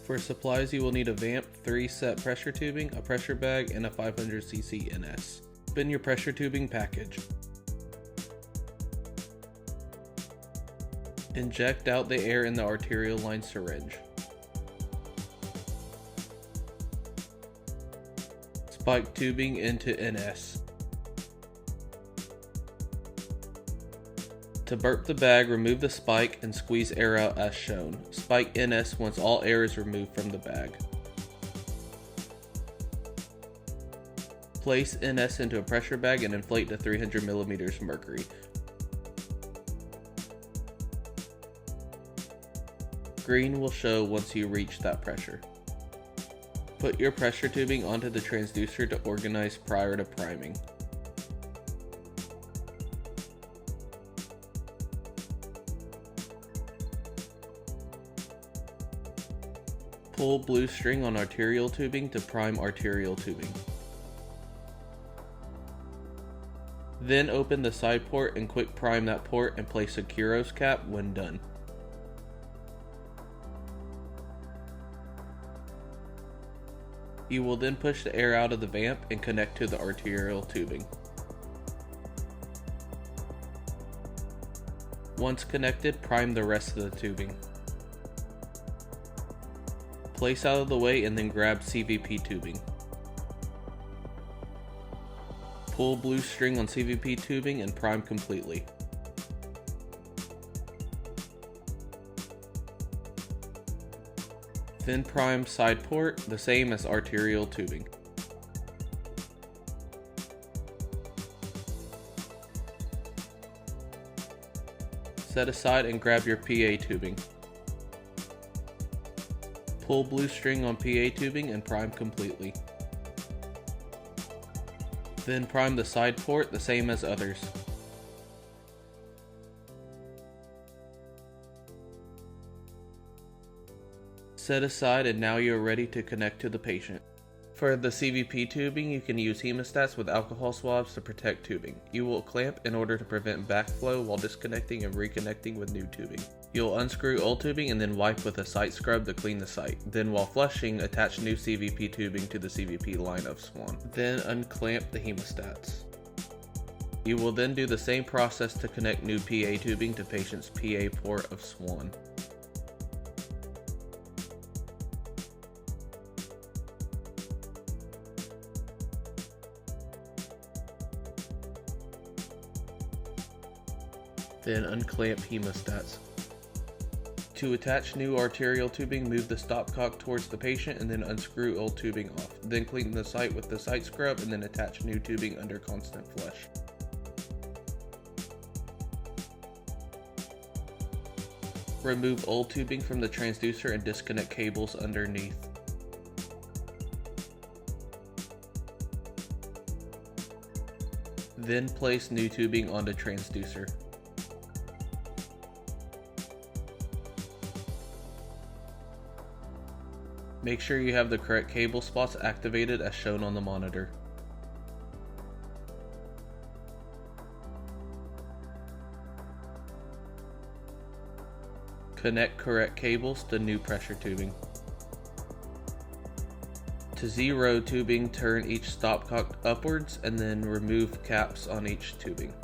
For supplies, you will need a vamp, 3 set pressure tubing, a pressure bag, and a 500cc NS. Open your pressure tubing package. Inject out the air in the arterial line syringe. Spike tubing into NS. To burp the bag, remove the spike and squeeze air out as shown. Spike NS once all air is removed from the bag. Place NS into a pressure bag and inflate to 300 mm mercury. Green will show once you reach that pressure. Put your pressure tubing onto the transducer to organize prior to priming. Pull blue string on arterial tubing to prime arterial tubing. Then open the side port and quick prime that port and place a Kuros cap when done. You will then push the air out of the vamp and connect to the arterial tubing. Once connected, prime the rest of the tubing. Place out of the way and then grab CVP tubing. Pull blue string on CVP tubing and prime completely. Then prime side port, the same as arterial tubing. Set aside and grab your PA tubing. Pull blue string on PA tubing and prime completely. Then prime the side port the same as others. Set aside and now you are ready to connect to the patient. For the CVP tubing, you can use hemostats with alcohol swabs to protect tubing. You will clamp in order to prevent backflow while disconnecting and reconnecting with new tubing. You'll unscrew old tubing and then wipe with a site scrub to clean the site. Then while flushing, attach new CVP tubing to the CVP line of Swan. Then unclamp the hemostats. You will then do the same process to connect new PA tubing to patient's PA port of Swan. Then unclamp hemostats. To attach new arterial tubing, move the stopcock towards the patient and then unscrew old tubing off. Then clean the site with the site scrub and then attach new tubing under constant flush. Remove old tubing from the transducer and disconnect cables underneath. Then place new tubing onto transducer. Make sure you have the correct cable spots activated as shown on the monitor. Connect correct cables to new pressure tubing. To zero tubing, turn each stopcock upwards and then remove caps on each tubing.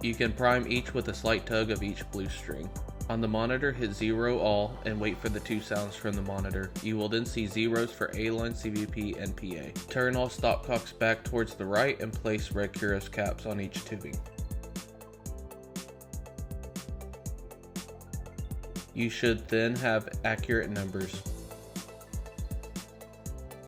You can prime each with a slight tug of each blue string. On the monitor, hit 0 all and wait for the 2 sounds from the monitor. You will then see zeros for A-line, CVP, and PA. Turn all stopcocks back towards the right and place red Kuros caps on each tubing. You should then have accurate numbers.